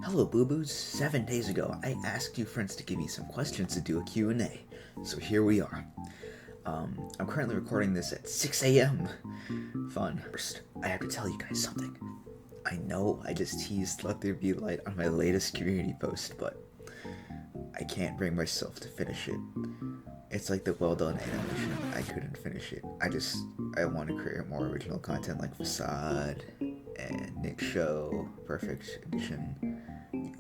Hello, boo-boos. 7 days ago, I asked you friends to give me some questions to do a Q&A. So here we are. I'm currently recording this at 6 a.m. Fun. First, I have to tell you guys something. I know I just teased Let There Be Light on my latest community post, but I can't bring myself to finish it. It's like the well-done animation. I couldn't finish it. I want to create more original content like Facade and Nick Show, Perfect Edition.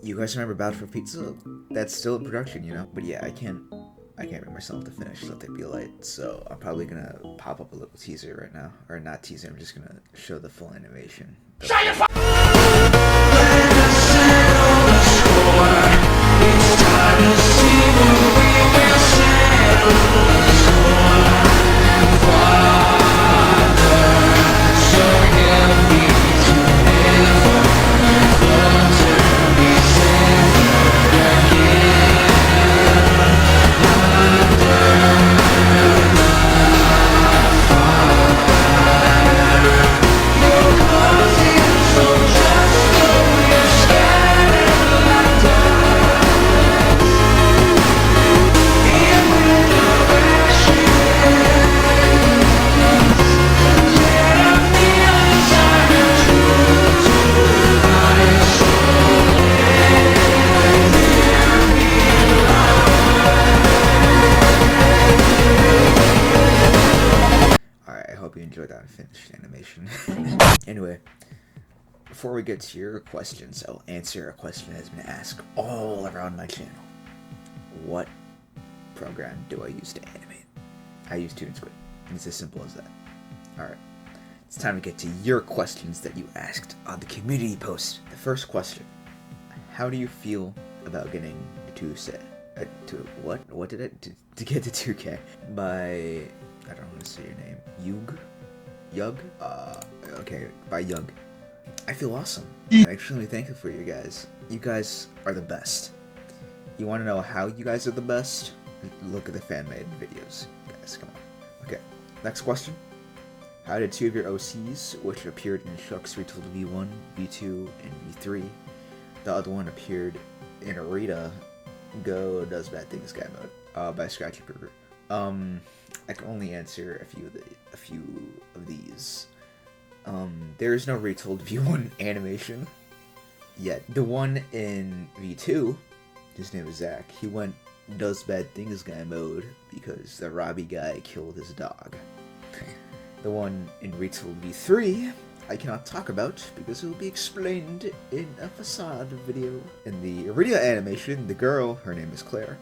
You guys remember Battle for Pizza? That's still in production, you know? But yeah, I can't bring myself to finish Let There Be Light, so I'm probably gonna pop up a little teaser right now. Or not teaser, I'm just gonna show the full animation. Shut your you enjoyed that finished animation. Anyway, before we get to your questions, I'll answer a question that has been asked all around my channel. What program do I use to animate? I use TuneSquid. It's as simple as that. Alright, it's time to get to your questions that you asked on the community post. The first question: how do you feel about getting to get to 2K by, I don't want to say your name. Yug? Okay, by Yug. I feel awesome. I'm extremely thankful for you guys. You guys are the best. You want to know how you guys are the best? Look at the fan-made videos. Guys, come on. Okay, next question. How did two of your OCs, which appeared in Shucks Retold V1, V2, and V3, the other one appeared in Arita, Go Does Bad Things Guy Mode, by Scratchy Burger? I can only answer a few of these. There is no Retold V1 animation yet. The one in V2, his name is Zach, he went Does Bad Things Guy mode because the Robbie guy killed his dog. The one in Retold V3, I cannot talk about because it will be explained in a Facade video. In the Arita animation, the girl, her name is Claire,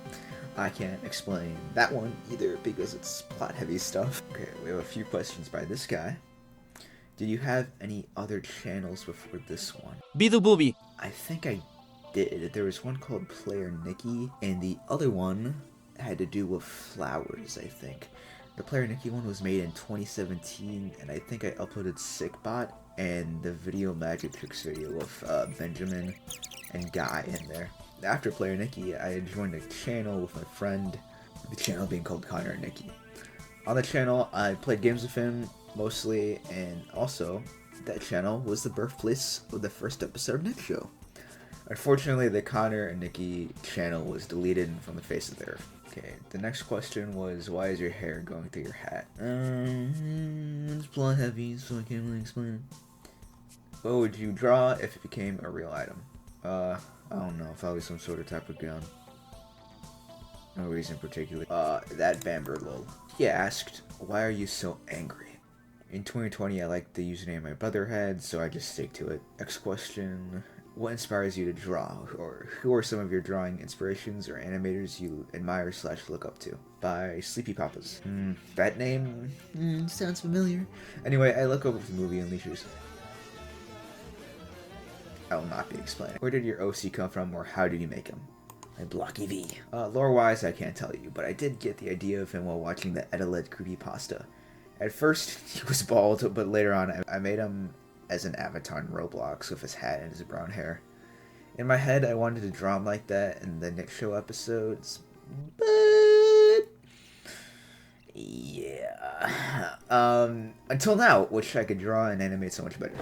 I can't explain that one either because it's plot-heavy stuff. Okay, we have a few questions by this guy. Did you have any other channels before this one? Be the booby. I think I did. There was one called Player Nicky, and the other one had to do with flowers, I think. The Player Nicky one was made in 2017, and I think I uploaded Sickbot and the Video Magic Tricks video with Benjamin and Guy in there. After Player Nicky, I joined a channel with my friend, the channel being called Connor and Nicky. On the channel, I played games with him, mostly, and also, that channel was the birthplace of the first episode of Nick Show. Unfortunately, the Connor and Nicky channel was deleted from the face of the earth. Okay, the next question was, why is your hair going through your hat? It's plot heavy, so I can't really explain it. What would you draw if it became a real item? I don't know, probably some sort of type of gun. No reason particular. That Bamber lol. He asked, why are you so angry? In 2020, I liked the username my brother had, so I just stick to it. Next question, what inspires you to draw? Or who are some of your drawing inspirations or animators you admire / look up to? By Sleepy Papas. That name sounds familiar. Anyway, I look over the movie Unleashers. I will not be explaining. Where did your OC come from, or how did you make him? My Blocky V. Lore-wise, I can't tell you, but I did get the idea of him while watching the Edeled creepypasta. At first, he was bald, but later on, I made him as an avatar in Roblox with his hat and his brown hair. In my head, I wanted to draw him like that in the Nick Show episodes, but yeah. Until now, which I could draw and animate so much better.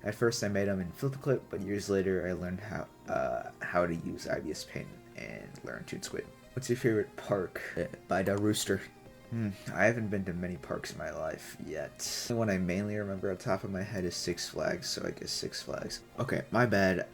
At first I made them in FlipaClip, but years later I learned how to use IBS Paint and learned to Squid. What's your favorite park? By the Rooster. I haven't been to many parks in my life yet. The one I mainly remember on top of my head is Six Flags, so I guess Six Flags. Okay, my bad.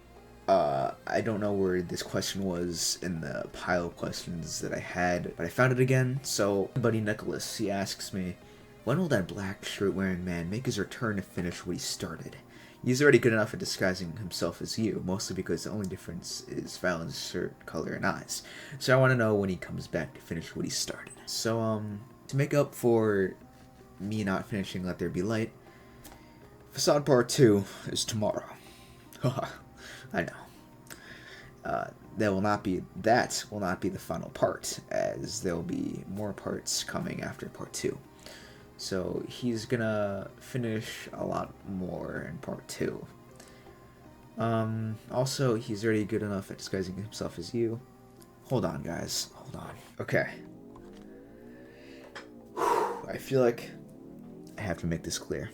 I don't know where this question was in the pile of questions that I had, but I found it again. So, buddy Nicholas, he asks me, when will that black shirt wearing man make his return to finish what he started? He's already good enough at disguising himself as you, mostly because the only difference is Fallon's shirt color and eyes. So I want to know when he comes back to finish what he started. So, to make up for me not finishing Let There Be Light, Facade Part 2 is tomorrow. Haha, I know. That will not be the final part, as there will be more parts coming after Part 2. So he's gonna finish a lot more in Part 2. Also, he's already good enough at disguising himself as you. Hold on, guys. Hold on. Okay. I feel like I have to make this clear.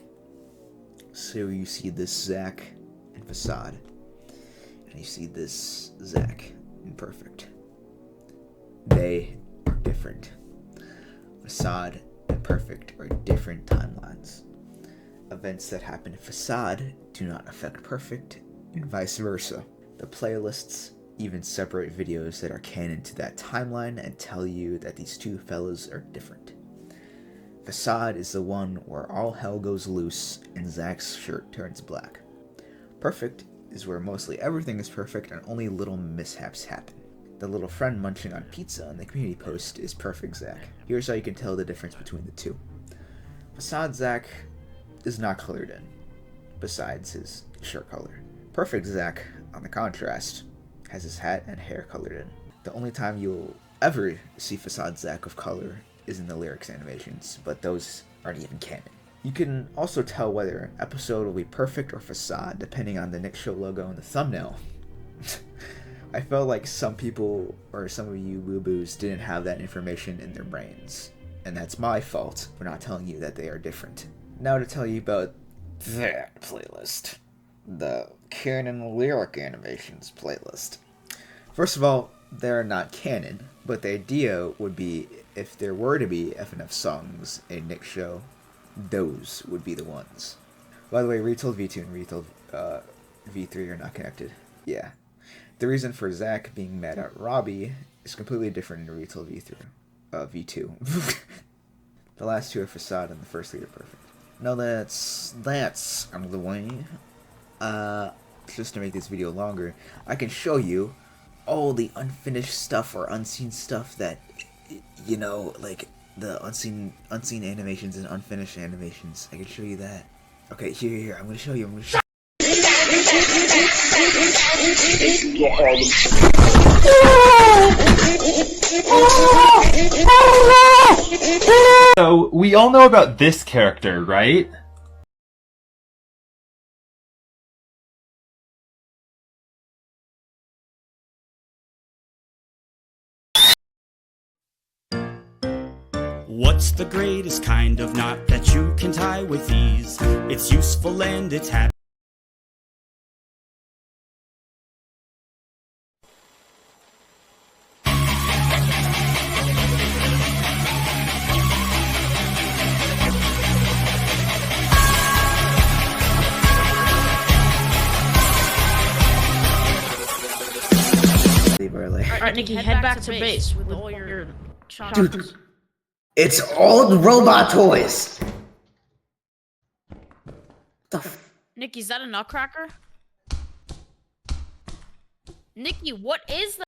So you see this Zach in Facade, and you see this Zach in Perfect. They are different. Facade and Perfect are different timelines. Events that happen in Facade do not affect Perfect, and vice versa. The playlists even separate videos that are canon to that timeline and tell you that these two fellas are different. Facade is the one where all hell goes loose and Zach's shirt turns black. Perfect is where mostly everything is perfect and only little mishaps happen. The little friend munching on pizza in the community post is Perfect Zach. Here's how you can tell the difference between the two. Facade Zach is not colored in, besides his shirt color. Perfect Zach, on the contrast, has his hat and hair colored in. The only time you'll ever see Facade Zach of color is in the lyrics animations, but those aren't even canon. You can also tell whether an episode will be Perfect or Facade depending on the Nick Show logo in the thumbnail. I felt like some people, or some of you boo-boos, didn't have that information in their brains. And that's my fault for not telling you that they are different. Now to tell you about that playlist. The canon lyric animations playlist. First of all, they're not canon, but the idea would be if there were to be FNF songs in Nick Show, those would be the ones. By the way, Retold V2 and Retold V3 are not connected. Yeah. The reason for Zach being mad at Robbie is completely different in Retold V2. The last two are Facade and the first three are Perfect. Now that's out of the way. Just to make this video longer, I can show you all the unfinished stuff or unseen stuff that, you know, like the unseen animations and unfinished animations. I can show you that. Okay, here, I'm gonna show you. So, we all know about this character, right? What's the greatest kind of knot that you can tie with ease? It's useful and it's happy. Alright, Nikki, head back to base with all your chops. Dude, it's all the robot toys! Nikki, is that a nutcracker? Nikki, what is that?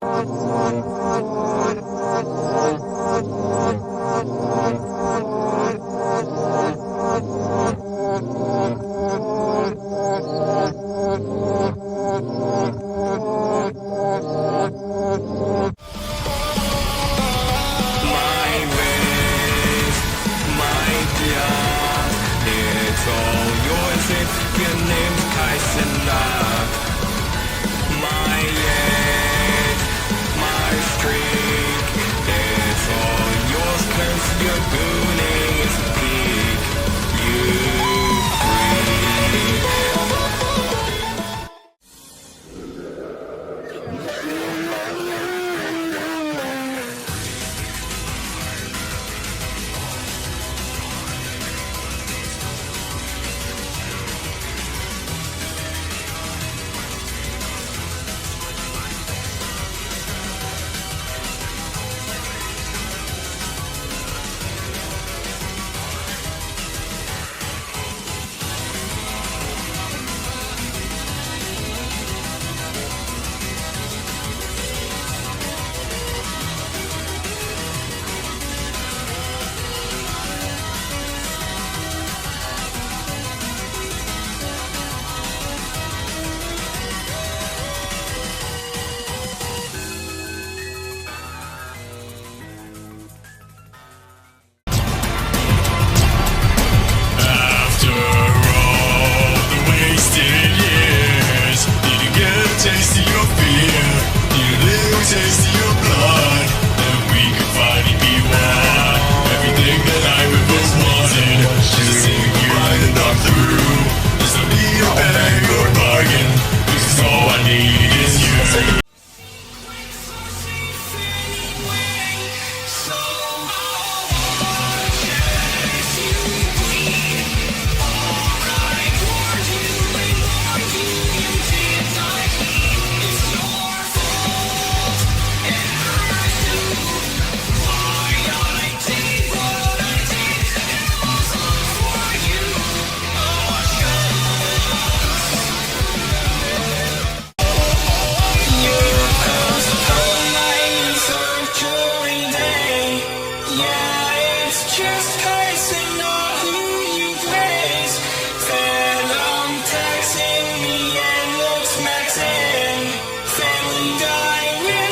You're gooning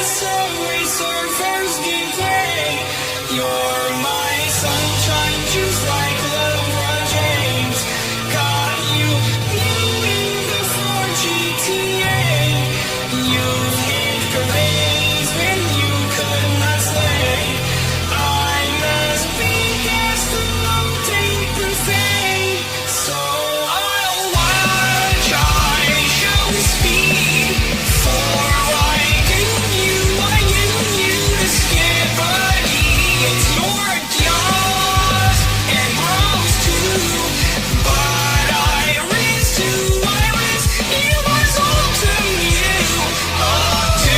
subway surfers can play. You're my sunshine, just like LeBron James. Got you moving before GTA. You've hit grades when you could not slay. I'm as big as the mountain buffet. So I'll watch, I show speed. For I give you to skip buddy. It's your jaws and bros too. But I risk, it was all to you. All to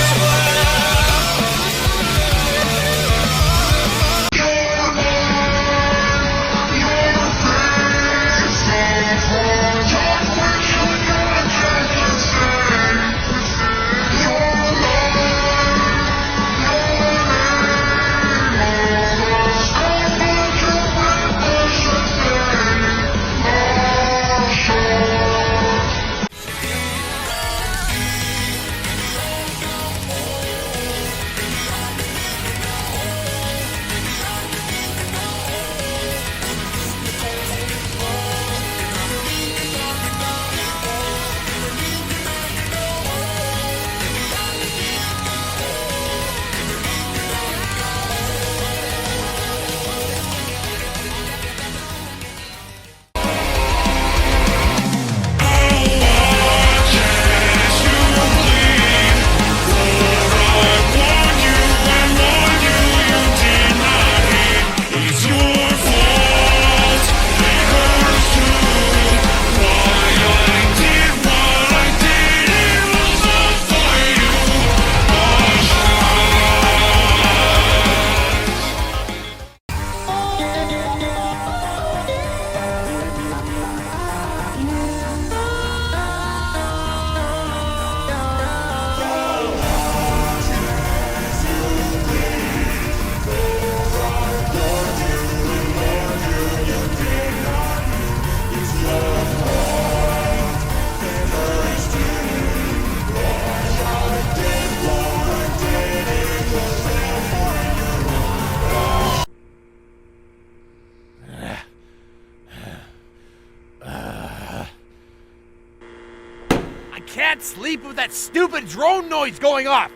I can't sleep with that stupid drone noise going off!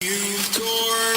You've torn